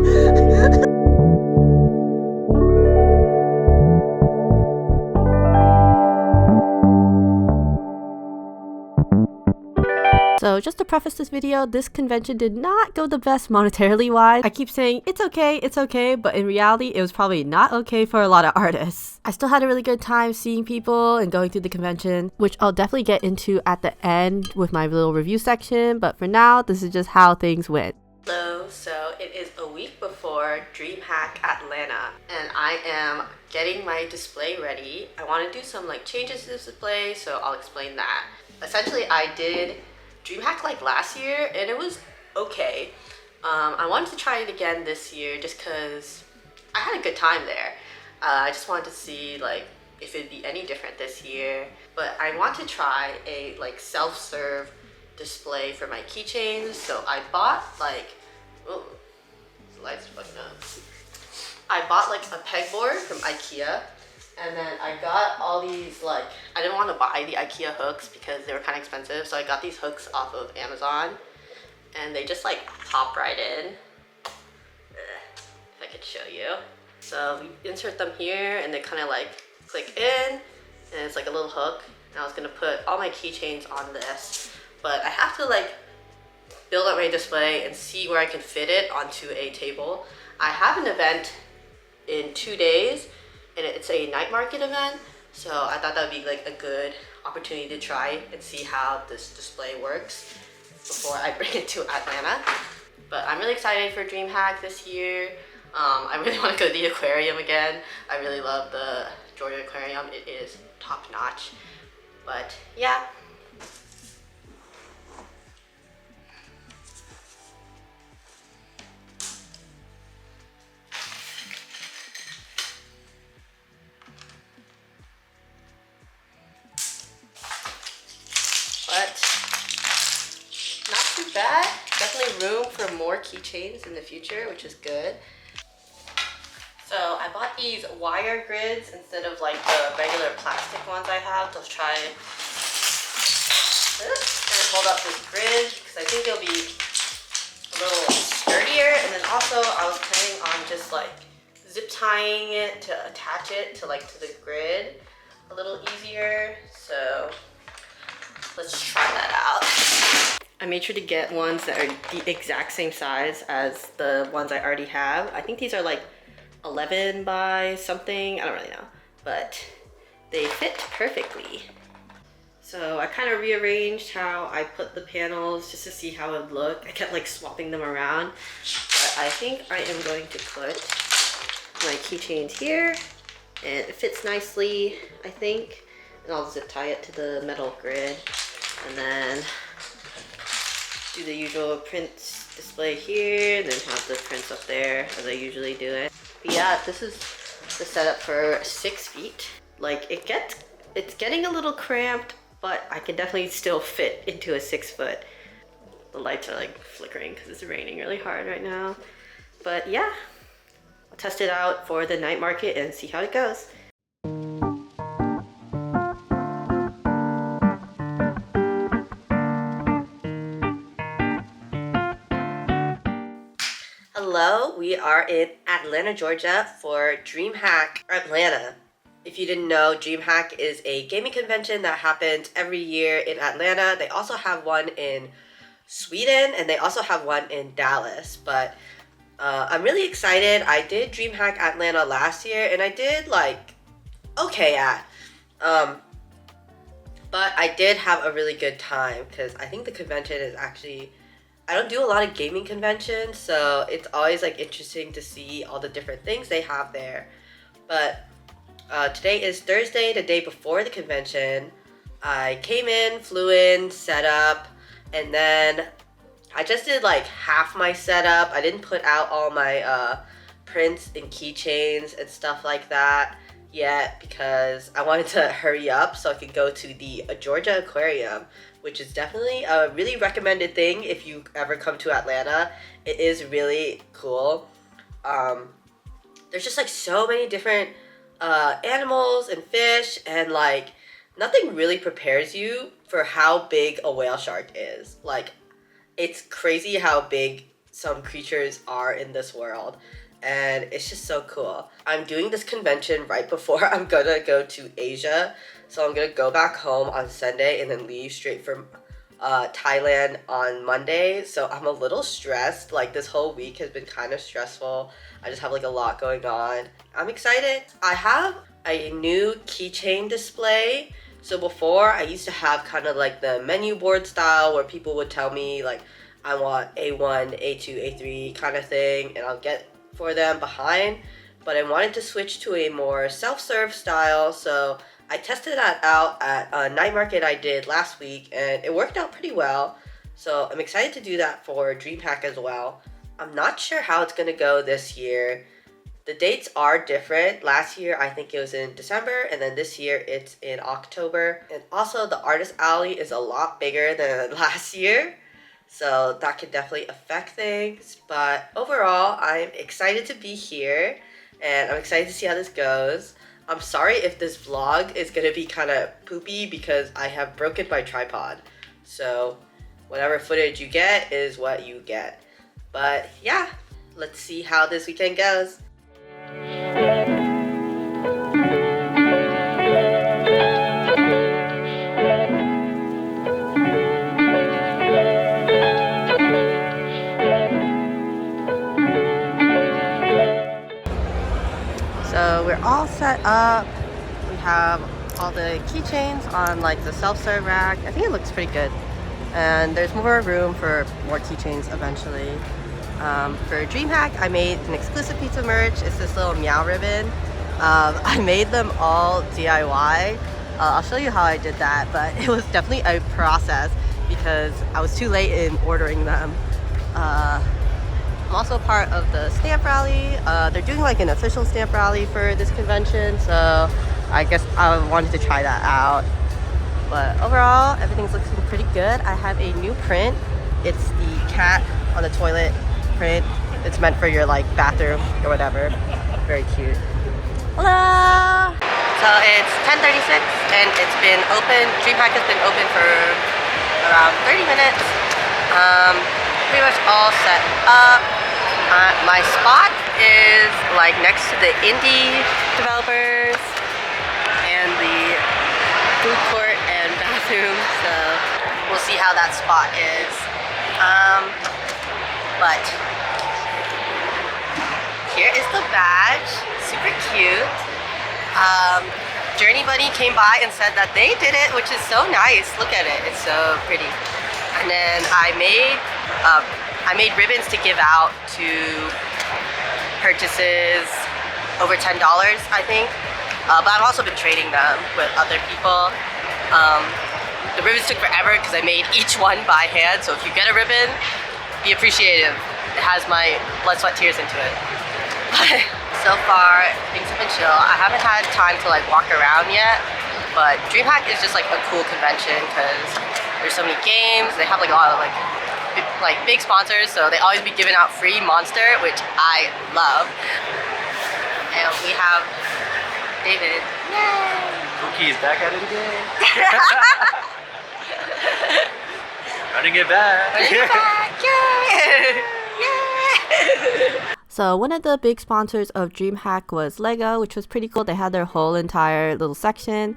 So just to preface this video, this convention did not go the best monetarily wise. I keep saying it's okay, but in reality, it was probably not okay for a lot of artists. I still had a really good time seeing people and going through the convention, which I'll definitely get into at the end with my little review section, but for now, this is just how things went. Hello, so it is a week before Dreamhack Atlanta, and I am getting my display ready. I want to do some changes to the display, so I'll explain that. Essentially, I did Dreamhack last year and it was okay. I wanted to try it again this year just because I had a good time there. I just wanted to see if it'd be any different this year. But I want to try a self-serve display for my keychains. So I bought oh, the lights are fucking up. I bought a pegboard from IKEA. And then I got all these I didn't want to buy the IKEA hooks because they were kind of expensive, so I got these hooks off of Amazon, and they just pop right in. If I could show you. So you insert them here, and they kind of click in, and it's a little hook. And I was gonna put all my keychains on this, but I have to build up my display and see where I can fit it onto a table. I have an event in 2 days. And it's a night market event, so I thought that would be a good opportunity to try and see how this display works before I bring it to Atlanta. But I'm really excited for Dreamhack this year. I really want to go to the aquarium again. I really love the Georgia Aquarium. It is top notch. But yeah. But not too bad. Definitely room for more keychains in the future, which is good. So I bought these wire grids instead of the regular plastic ones I have. To try this and hold up this grid because I think it'll be a little sturdier. And then also I was planning on just zip tying it to attach it to the grid a little easier. So let's try that out. I made sure to get ones that are the exact same size as the ones I already have. I think these are 11 by something, I don't really know, but they fit perfectly. So I kind of rearranged how I put the panels just to see how it would look. I kept swapping them around, but I think I am going to put my keychains here, and it fits nicely, I think. And I'll zip tie it to the metal grid, and then do the usual prints display here, and then have the prints up there as I usually do it. But yeah, this is the setup for 6 feet. It's getting a little cramped, but I can definitely still fit into a 6 foot. The lights are flickering because it's raining really hard right now. But yeah, I'll test it out for the night market and see how it goes. Hello, we are in Atlanta, Georgia for Dreamhack Atlanta. If you didn't know, Dreamhack is a gaming convention that happens every year in Atlanta. They also have one in Sweden, and they also have one in Dallas. But I'm really excited. I did Dreamhack Atlanta last year, and I did okay at. But I did have a really good time because I think the convention is actually, I don't do a lot of gaming conventions, so it's always interesting to see all the different things they have there. But today is Thursday, the day before the convention. I came in, flew in, set up, and then I just did half my setup. I didn't put out all my prints and keychains and stuff like that yet because I wanted to hurry up so I could go to the Georgia Aquarium, which is definitely a really recommended thing if you ever come to Atlanta. It is really cool. There's just so many different animals and fish, and nothing really prepares you for how big a whale shark is. It's crazy how big some creatures are in this world. And it's just so cool. I'm doing this convention right before I'm gonna go to Asia. So I'm gonna go back home on Sunday and then leave straight from Thailand on Monday. So I'm a little stressed. Like this whole week has been kind of stressful. I just have like a lot going on. I'm excited. I have a new keychain display. So before I used to have kind of like the menu board style where people would tell me like I want A1, A2, A3 kind of thing, and I'll get for them behind. But I wanted to switch to a more self-serve style, so I tested that out at a night market I did last week, and it worked out pretty well. So I'm excited to do that for Dreamhack as well. I'm not sure how it's gonna go this year. The dates are different. Last year, I think it was in December, and then this year it's in October. And also, the Artist Alley is a lot bigger than last year, so that could definitely affect things. But overall, I'm excited to be here, and I'm excited to see how this goes. I'm sorry if this vlog is gonna be kind of poopy because I have broken my tripod. So, whatever footage you get is what you get. But yeah, let's see how this weekend goes. So we're all set up. We have all the keychains on like the self-serve rack. I think it looks pretty good. And there's more room for more keychains eventually. For Dreamhack, I made an exclusive piece of merch. It's this little meow ribbon. I made them all DIY. I'll show you how I did that, but it was definitely a process because I was too late in ordering them. I'm also part of the stamp rally. They're doing like an official stamp rally for this convention, so I guess I wanted to try that out. But overall, everything's looking pretty good. I have a new print. It's the cat on the toilet print. It's meant for your like bathroom or whatever. Very cute. Hello! So it's 10:36 and it's been open. Dreamhack has been open for around 30 minutes. Pretty much all set up. My spot is like next to the indie developers and the food court and bathroom, so we'll see how that spot is. But here is the badge, super cute. Journey Bunny came by and said that they did it, which is so nice. Look at it, it's so pretty. And then I made ribbons to give out to purchases over $10, I think. But I've also been trading them with other people. The ribbons took forever because I made each one by hand. So if you get a ribbon, be appreciative. It has my blood, sweat, tears into it. So far, things have been chill. I haven't had time to like walk around yet. But Dreamhack is just like a cool convention because there's so many games. They have like a lot of like big sponsors, so they always be giving out free Monster, which I love. And we have David. Yay! Cookie's back at it again. Running it back. Running it back. Yay! Yay! So one of the big sponsors of Dreamhack was Lego, which was pretty cool. They had their whole entire little section.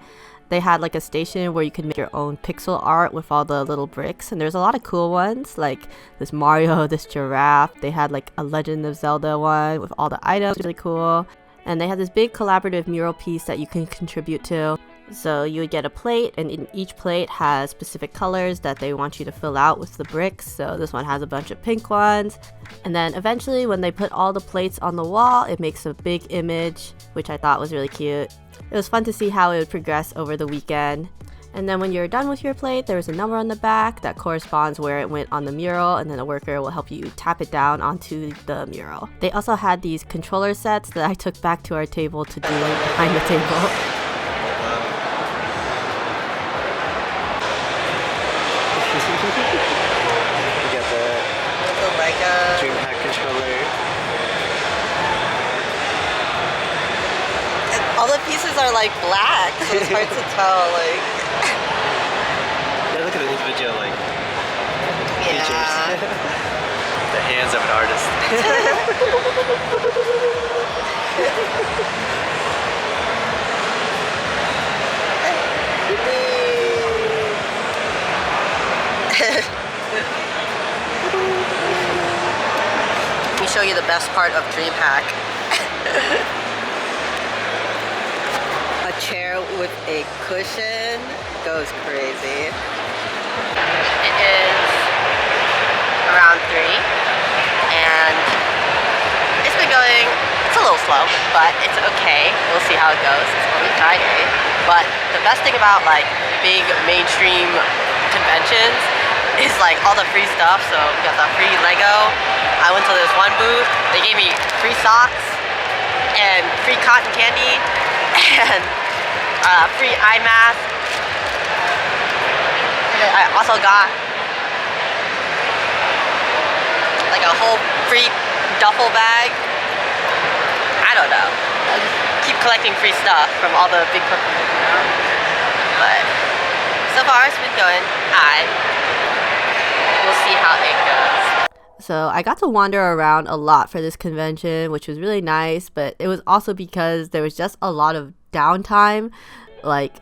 They had like a station where you could make your own pixel art with all the little bricks, and there's a lot of cool ones like this Mario, this giraffe. They had like a Legend of Zelda one with all the items, really cool. And they had this big collaborative mural piece that you can contribute to. So you would get a plate, and in each plate has specific colors that they want you to fill out with the bricks. So this one has a bunch of pink ones. And then eventually when they put all the plates on the wall, it makes a big image, which I thought was really cute. It was fun to see how it would progress over the weekend. And then when you're done with your plate, there's a number on the back that corresponds where it went on the mural, and then a worker will help you tap it down onto the mural. They also had these controller sets that I took back to our table to do behind the table. We got the Lego Dreamhack controller. And all the pieces are like black, so it's hard to tell. Like, Yeah, look at the individual like yeah. features. The hands of an artist. Let me show you the best part of Dreamhack. A chair with a cushion goes crazy. It is around 3 and it's been going, it's a little slow, but it's okay. We'll see how it goes. It's only Friday. But the best thing about like big mainstream conventions is like all the free stuff. So we got the free Lego. I went to this one booth, they gave me free socks and free cotton candy and free eye mask. And then I also got like a whole free duffel bag. I don't know. I just keep collecting free stuff from all the big companies, you know? But so far it's been going. We'll see how it goes. So I got to wander around a lot for this convention, which was really nice, but it was also because there was just a lot of downtime. Like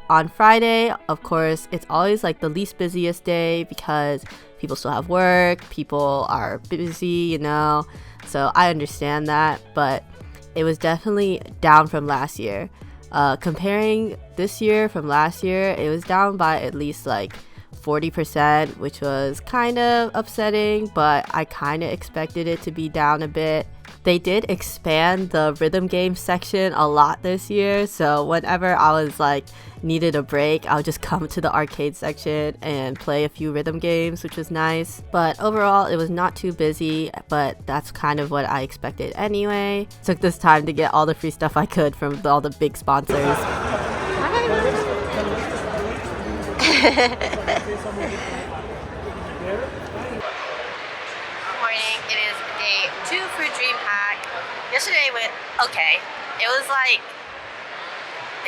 on Friday, of course, it's always like the least busiest day because people still have work, people are busy, you know, so I understand that, but it was definitely down from last year. Comparing this year from last year, it was down by at least like 40%, which was kind of upsetting, but I kind of expected it to be down a bit. They did expand the rhythm game section a lot this year, so whenever I was like needed a break, I would just come to the arcade section and play a few rhythm games, which was nice. But overall, it was not too busy, but that's kind of what I expected anyway. Took this time to get all the free stuff I could from all the big sponsors. Morning, it is day 2 for Dreamhack. Yesterday went okay. It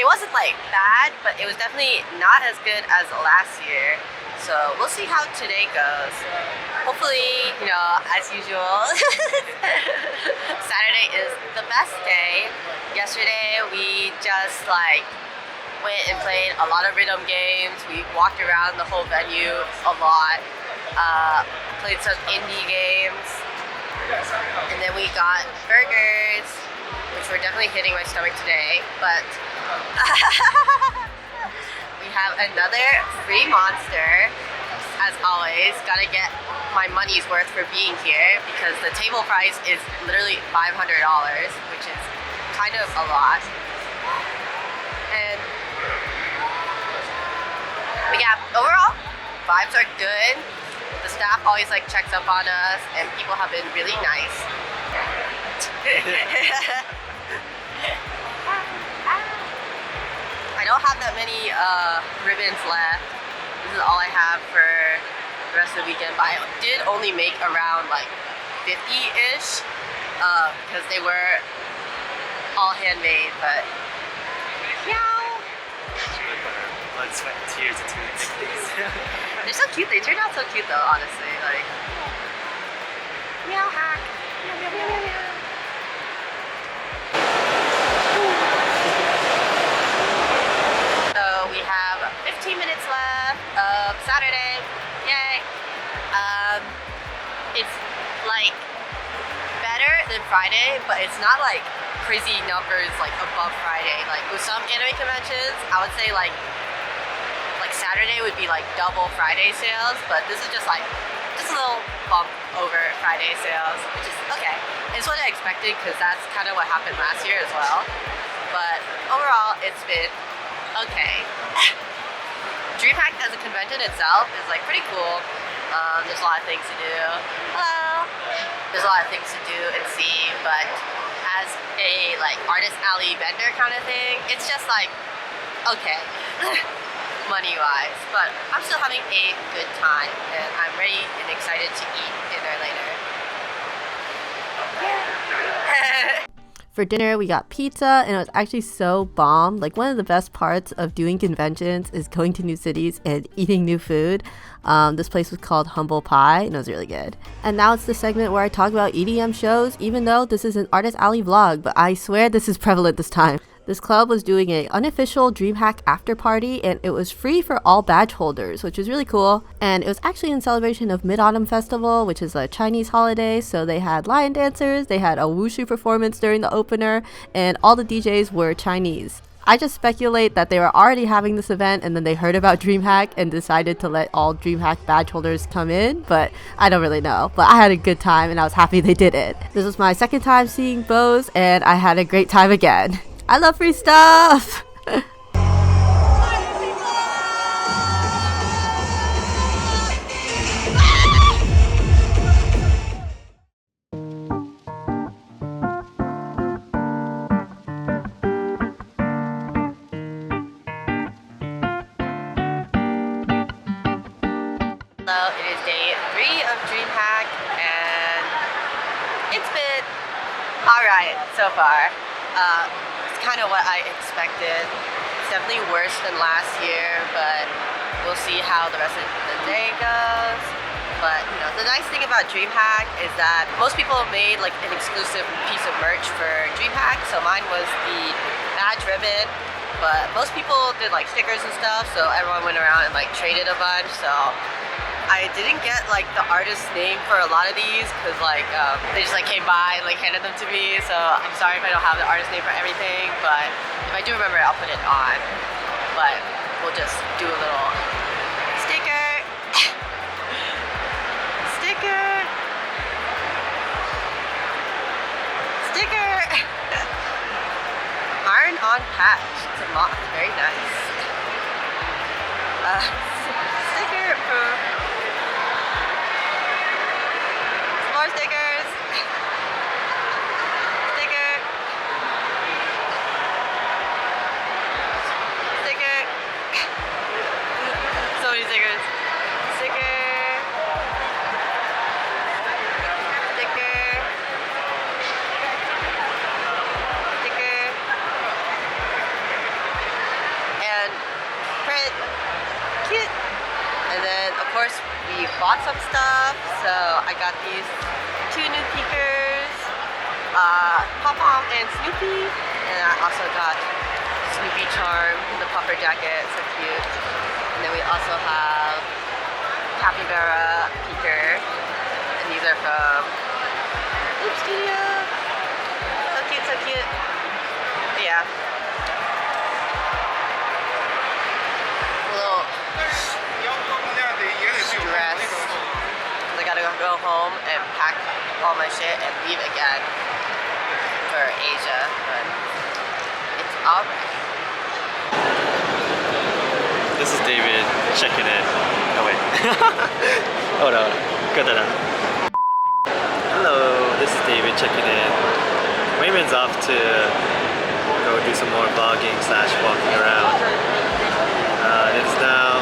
wasn't like bad, but it was definitely not as good as last year. So we'll see how today goes. Hopefully, you know, as usual, Saturday is the best day. Yesterday we just like went and played a lot of rhythm games. We walked around the whole venue a lot. Played some indie games. And then we got burgers, which were definitely hitting my stomach today. But we have another free monster. As always, gotta get my money's worth for being here because the table price is literally $500, which is kind of a lot. And but yeah, overall, vibes are good. The staff always like checks up on us, and people have been really nice. I don't have that many ribbons left. This is all I have for the rest of the weekend, but I did only make around like 50-ish because they were all handmade, but meow. Blood, sweat, and tears into things. They're so cute. They turned out so cute though, honestly. Like, meow hack. Meow, meow, meow, meow, meow. So we have 15 minutes left of Saturday. Yay. It's like better than Friday, but it's not like crazy numbers like above Friday. Like with some anime conventions, I would say like Saturday would be like double Friday sales, but this is just a little bump over Friday sales, which is okay. It's what I expected because that's kind of what happened last year as well. But overall, it's been okay. Dreamhack as a convention itself is like pretty cool. There's a lot of things to do. Hello. There's a lot of things to do and see, but as a like artist alley vendor kind of thing, it's just like okay. Money-wise, but I'm still having a good time, and I'm ready and excited to eat dinner later. Yeah. For dinner, we got pizza, and it was actually so bomb. Like, one of the best parts of doing conventions is going to new cities and eating new food. This place was called Humble Pie, and it was really good. And now it's the segment where I talk about EDM shows, even though this is an Artist Alley vlog, but I swear this is prevalent this time. This club was doing an unofficial Dreamhack after party, and it was free for all badge holders, which was really cool. And it was actually in celebration of Mid-Autumn Festival, which is a Chinese holiday. So they had lion dancers, they had a wushu performance during the opener, and all the DJs were Chinese. I just speculate that they were already having this event and then they heard about Dreamhack and decided to let all Dreamhack badge holders come in, but I don't really know. But I had a good time and I was happy they did it. This was my second time seeing Bose and I had a great time again. I love free stuff! Hello, it is day 3 of Dreamhack and it's been alright so far. It's kind of what I expected. It's definitely worse than last year, but we'll see how the rest of the day goes. But you know, the nice thing about Dreamhack is that most people made like an exclusive piece of merch for Dreamhack. So mine was the badge ribbon, but most people did like stickers and stuff. So everyone went around and like traded a bunch. So I didn't get like the artist's name for a lot of these because like they just like came by and like handed them to me, so I'm sorry if I don't have the artist's name for everything, but if I do remember it, I'll put it on. But we'll just do a little sticker iron on patch. It's a moth, very nice. Sticker more stickers. Sticker. So many stickers. Sticker. And print. Cute. And then of course we bought some stuff, so I got these 2 new peekers, Pom-Pom and Snoopy, and I also got Snoopy Charm in the puffer jacket, so cute. And then we also have Capybara peeker, and these are from Loop Studio. So cute, so cute. But yeah. I gotta go home and pack all my shit and leave again for Asia, but it's alright. This is David checking in. Oh wait. Hold on. Cut that out. Hello, this is David checking in. Raymond's off to go do some more vlogging / walking around. It's now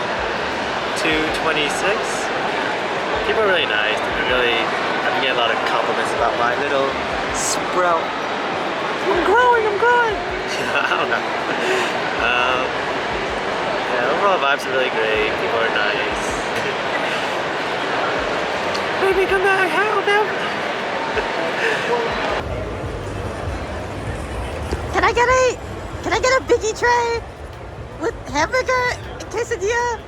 2:26. People are really nice. I've been getting a lot of compliments about my little sprout. I'm growing. I don't know. Yeah, overall vibes are really great. People are nice. Baby, come back, help him. Can I get a biggie tray with hamburger and quesadilla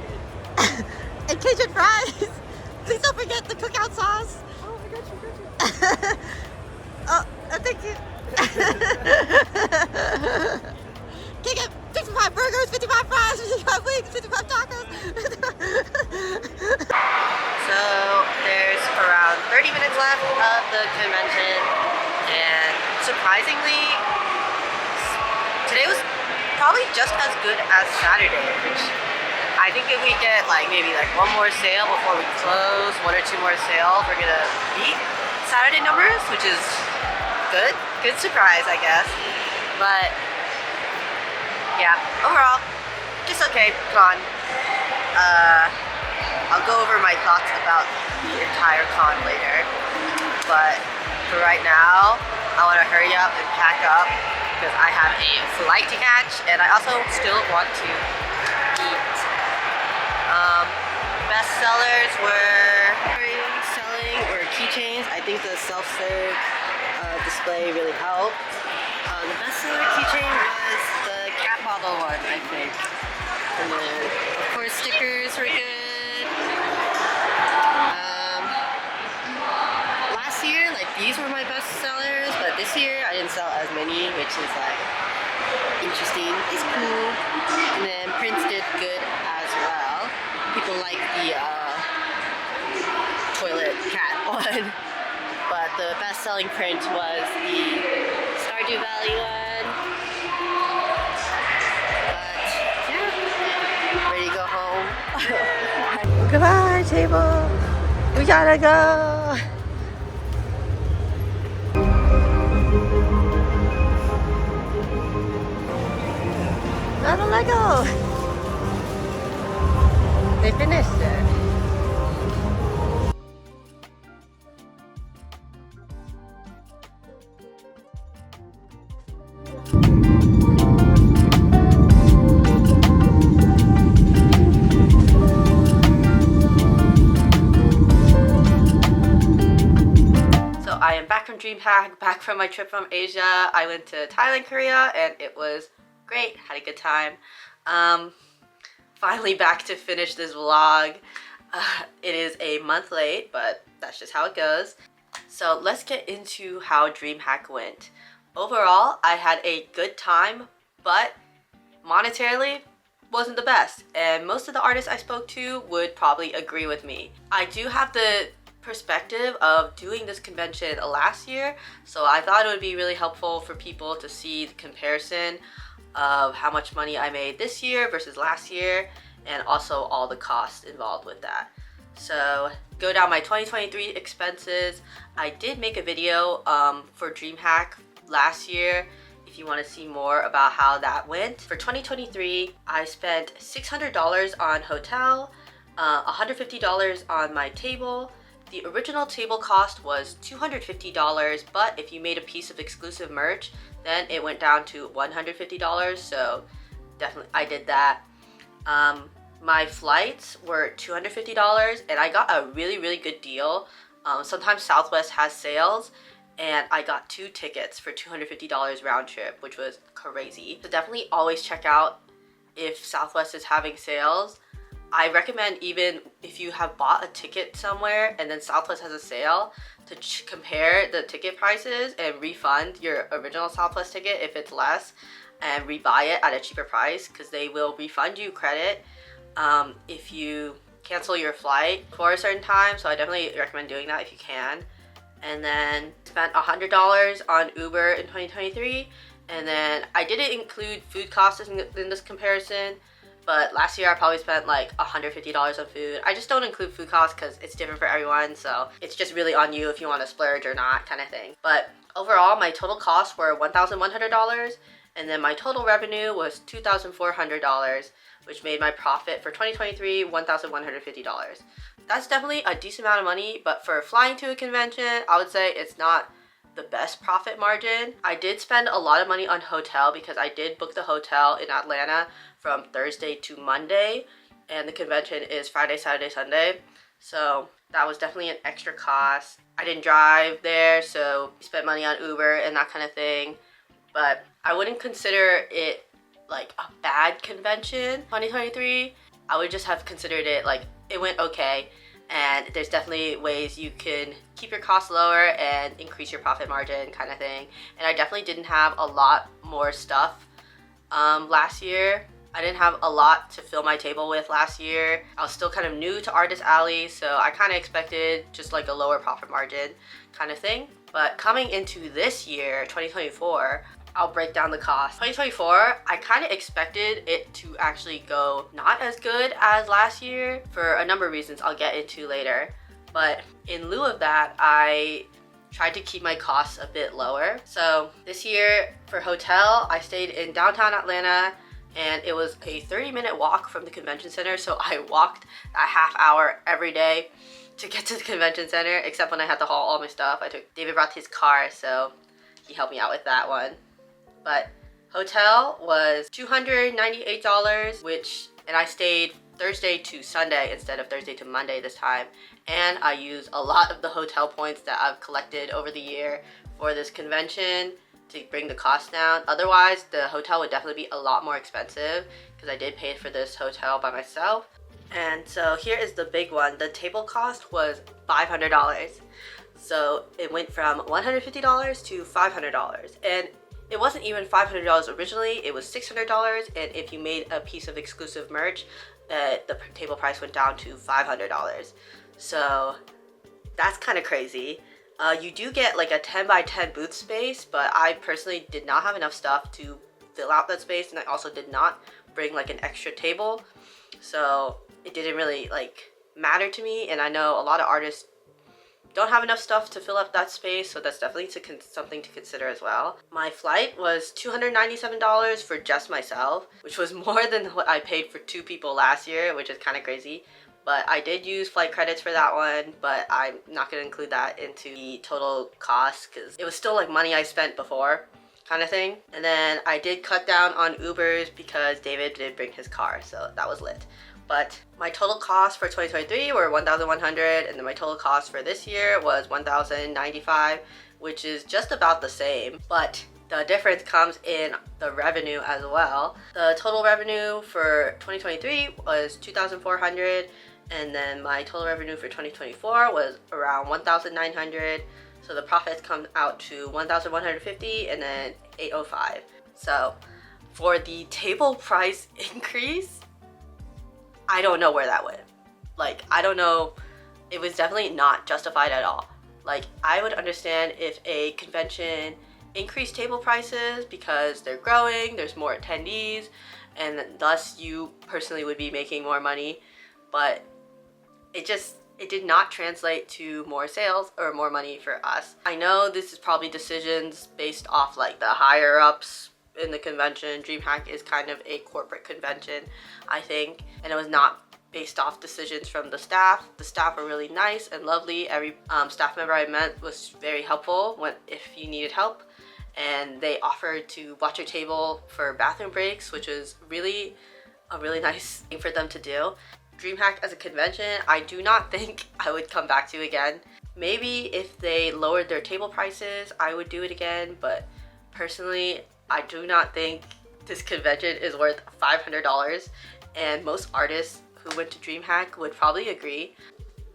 and Cajun fries? Please don't forget the cookout sauce. Oh, I got you. Oh, thank you. Can I get 55 burgers, 55 fries, 55 wings, 55 tacos? So there's around 30 minutes left of the convention, and surprisingly, today was probably just as good as Saturday, which I think if we get like maybe like one more sale before we close, 1 or 2 more sales, we're gonna beat Saturday numbers, which is good. Good surprise, I guess. But yeah, overall, just okay con. I'll go over my thoughts about the entire con later. but for right now, I want to hurry up and pack up because I have a flight to catch and I also still want to eat. Best sellers were keychains. I think the self-serve display really helped. The best seller keychain was the cat bottle one, I think. And then, of course, stickers were good. Last year, like these were my best sellers, but this year I didn't sell as many, which is like interesting. It's cool. And then prints did good as well. People like the toilet cat one, but the best-selling print was the Stardew Valley one. But yeah, ready to go home. Goodbye, table. We gotta go. Another Lego. They finished it. So I am back from Dreamhack, back from my trip from Asia. I went to Thailand, Korea, and it was great. Had a good time. Finally back to finish this vlog. It is a month late, but that's just how it goes. So let's get into how Dreamhack went. Overall, I had a good time, but monetarily wasn't the best. And most of the artists I spoke to would probably agree with me. I do have the perspective of doing this convention last year, so I thought it would be really helpful for people to see the comparison of how much money I made this year versus last year, and also all the costs involved with that. So go down my 2023 expenses. I did make a video for Dreamhack last year if you want to see more about how that went. For 2023, I spent $600 on hotel, $150 on my table. The original table cost was $250, but if you made a piece of exclusive merch, then it went down to $150, so definitely I did that. My flights were $250, and I got a really good deal. Sometimes Southwest has sales, and I got 2 tickets for $250 round trip, which was crazy. So definitely always check out if Southwest is having sales. I recommend, even if you have bought a ticket somewhere and then Southwest has a sale, to compare the ticket prices and refund your original Southwest ticket if it's less, and rebuy it at a cheaper price, because they will refund you credit if you cancel your flight for a certain time. So I definitely recommend doing that if you can. And then spent $100 on Uber in 2023, and then I didn't include food costs in this comparison. But last year I probably spent like $150 on food. I just don't include food costs because it's different for everyone, so it's just really on you if you want to splurge or not, kind of thing. But overall, my total costs were $1,100, and then my total revenue was $2,400, which made my profit for 2023 $1,150. That's definitely a decent amount of money, but for flying to a convention, I would say it's not the best profit margin. I did spend a lot of money on hotel because I did book the hotel in Atlanta from Thursday to Monday, and the convention is Friday, Saturday, Sunday. So that was definitely an extra cost. I didn't drive there, so I spent money on Uber and that kind of thing. But I wouldn't consider it like a bad convention, 2023. I would just have considered it like it went okay. And there's definitely ways you can keep your costs lower and increase your profit margin, kind of thing. And I definitely didn't have a lot more stuff last year. I didn't have a lot to fill my table with last year. I was still kind of new to Artist Alley, so I kind of expected just like a lower profit margin kind of thing. But coming into this year, 2024, I'll break down the cost. 2024, I kind of expected it to actually go not as good as last year for a number of reasons I'll get into later. But in lieu of that, I tried to keep my costs a bit lower. So this year for hotel, I stayed in downtown Atlanta, and it was a 30-minute walk from the convention center. So I walked a half hour every day to get to the convention center, except when I had to haul all my stuff. David brought his car, so he helped me out with that one. But hotel was $298, and I stayed Thursday to Sunday instead of Thursday to Monday this time. And I used a lot of the hotel points that I've collected over the year for this convention to bring the cost down. Otherwise, the hotel would definitely be a lot more expensive because I did pay for this hotel by myself. And so here is the big one. The table cost was $500. So it went from $150 to $500. And it wasn't even $500 originally, it was $600. And if you made a piece of exclusive merch, the table price went down to $500. So that's kind of crazy. You do get like a 10 by 10 booth space, but I personally did not have enough stuff to fill out that space, and I also did not bring like an extra table. So it didn't really like matter to me, and I know a lot of artists don't have enough stuff to fill up that space, so that's definitely something to consider as well. My flight was $297 for just myself, which was more than what I paid for 2 people last year, which is kind of crazy. But I did use flight credits for that one, but I'm not going to include that into the total cost because it was still like money I spent before kind of thing. And then I did cut down on Ubers because David did bring his car, so that was lit. But my total cost for 2023 were $1,100, and then my total cost for this year was $1,095, which is just about the same. But the difference comes in the revenue as well. The total revenue for 2023 was $2,400, and then my total revenue for 2024 was around $1,900. So the profits come out to $1,150 and then $805. So for the table price increase, I don't know where that went. Like, I don't know. It was definitely not justified at all. Like, I would understand if a convention increased table prices because they're growing, there's more attendees, and thus you personally would be making more money. But it did not translate to more sales or more money for us. I know this is probably decisions based off like the higher ups in the convention. Dreamhack is kind of a corporate convention, I think, and it was not based off decisions from the staff. The staff were really nice and lovely. Every staff member I met was very helpful if you needed help, and they offered to watch your table for bathroom breaks, which was really a really nice thing for them to do. Dreamhack as a convention, I do not think I would come back to again. Maybe if they lowered their table prices, I would do it again, but personally, I do not think this convention is worth $500, and most artists who went to Dreamhack would probably agree.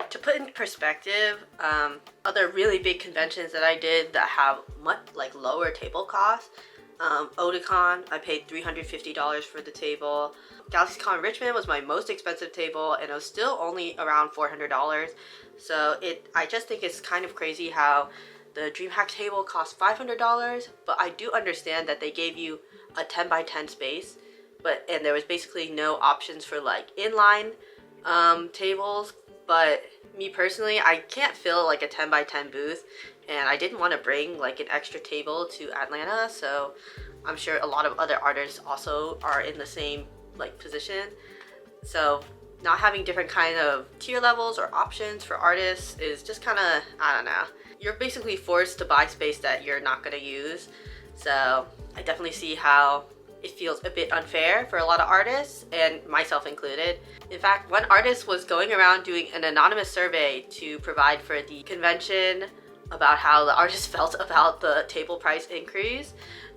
To put in perspective, other really big conventions that I did that have much like lower table costs, Otakon, I paid $350 for the table. GalaxyCon Richmond was my most expensive table, and it was still only around $400. So I just think it's kind of crazy how the Dreamhack table cost $500, but I do understand that they gave you a 10 by 10 space, and there was basically no options for like inline tables. But me personally, I can't fill like a 10 by 10 booth, and I didn't want to bring like an extra table to Atlanta, so I'm sure a lot of other artists also are in the same like position. So not having different kind of tier levels or options for artists is just kind of, I don't know. You're basically forced to buy space that you're not going to use. So I definitely see how it feels a bit unfair for a lot of artists, and myself included. In fact, one artist was going around doing an anonymous survey to provide for the convention about how the artist felt about the table price increase.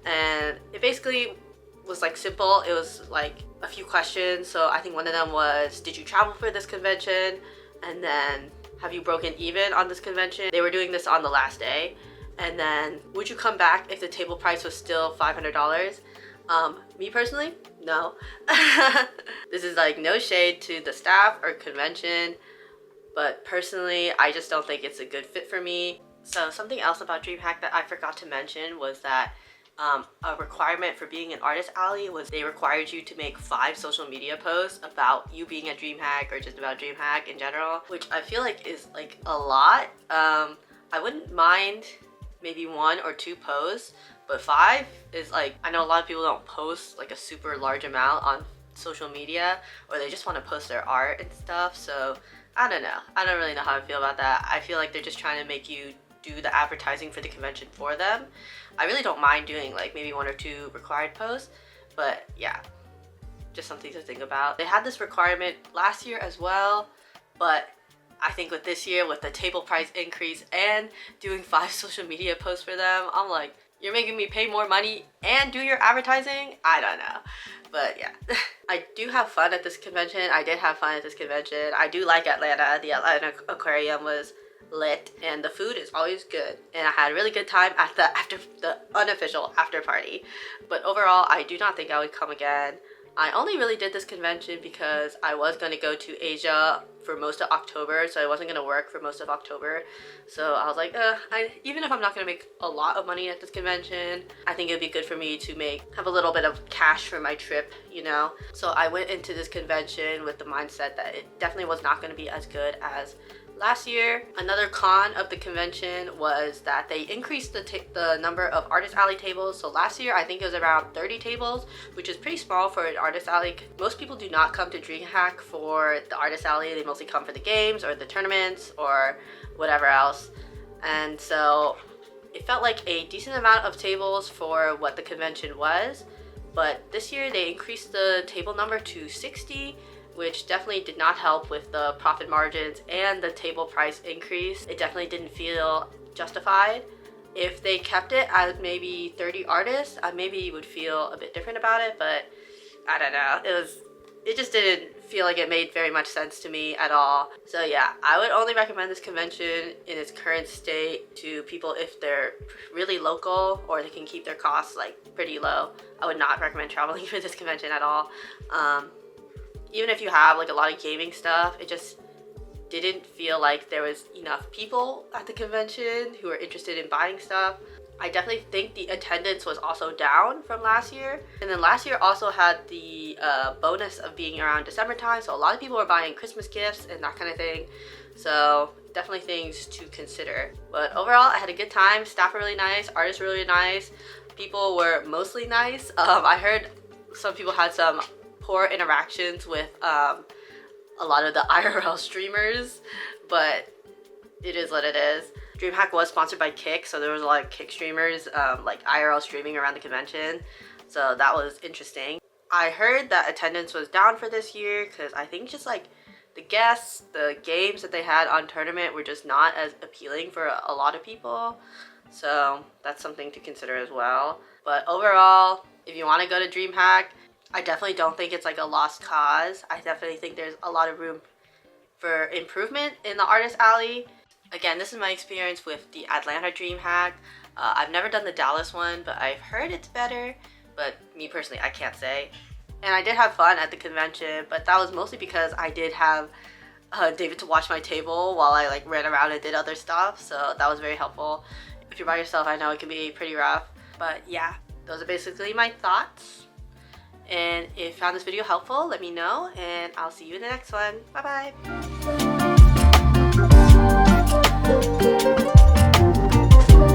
And it basically was like simple. It was like a few questions. So I think one of them was, did you travel for this convention? And then, have you broken even on this convention? They were doing this on the last day. And then, would you come back if the table price was still $500? Me personally, no. This is like no shade to the staff or convention, but personally, I just don't think it's a good fit for me. So something else about Dreamhack that I forgot to mention was that a requirement for being an artist alley was they required you to make 5 social media posts about you being at Dreamhack or just about Dreamhack in general, which I feel like is like a lot. I wouldn't mind maybe 1 or 2 posts, but 5 is like, I know a lot of people don't post like a super large amount on social media, or they just want to post their art and stuff. So I don't know. I don't really know how I feel about that. I feel like they're just trying to make you do the advertising for the convention for them. I really don't mind doing like maybe 1 or 2 required posts, but yeah, just something to think about. They had this requirement last year as well, but I think with this year, with the table price increase and doing 5 social media posts for them, I'm like, you're making me pay more money and do your advertising? I don't know. But yeah, I do have fun at this convention. I did have fun at this convention. I do like Atlanta. The Atlanta Aquarium was lit and the food is always good. And I had a really good time at the unofficial after party. But overall, I do not think I would come again. I only really did this convention because I was going to go to Asia for most of October, so I wasn't going to work for most of October. So I was like, even if I'm not going to make a lot of money at this convention, I think it'd be good for me to have a little bit of cash for my trip, you know? So I went into this convention with the mindset that it definitely was not going to be as good as last year. Another con of the convention was that they increased the number of Artist Alley tables. So last year, I think it was around 30 tables, which is pretty small for an Artist Alley. Most people do not come to Dreamhack for the Artist Alley. They mostly come for the games or the tournaments or whatever else. And so it felt like a decent amount of tables for what the convention was. But this year, they increased the table number to 60, which definitely did not help with the profit margins and the table price increase. It definitely didn't feel justified. If they kept it at maybe 30 artists, I maybe would feel a bit different about it, but I don't know. It just didn't feel like it made very much sense to me at all. So yeah, I would only recommend this convention in its current state to people if they're really local or they can keep their costs like pretty low. I would not recommend traveling for this convention at all. Even if you have like a lot of gaming stuff, it just didn't feel like there was enough people at the convention who were interested in buying stuff. I definitely think the attendance was also down from last year. And then last year also had the bonus of being around December time, so a lot of people were buying Christmas gifts and that kind of thing. So definitely things to consider. But overall, I had a good time. Staff were really nice, artists were really nice, people were mostly nice. I heard some people had some poor interactions with a lot of the IRL streamers, but it is what it is. Dreamhack was sponsored by Kick, so there was a lot of Kick streamers like IRL streaming around the convention, so that was interesting. I heard that attendance was down for this year because I think just like the guests, the games that they had on tournament were just not as appealing for a lot of people, so that's something to consider as well. But overall, if you want to go to Dreamhack, I definitely don't think it's like a lost cause. I definitely think there's a lot of room for improvement in the Artist Alley. Again, this is my experience with the Atlanta Dreamhack. I've never done the Dallas one, but I've heard it's better. But me personally, I can't say. And I did have fun at the convention, but that was mostly because I did have David to watch my table while I like ran around and did other stuff. So that was very helpful. If you're by yourself, I know it can be pretty rough. But yeah, those are basically my thoughts. And if you found this video helpful, let me know, and I'll see you in the next one. Bye bye!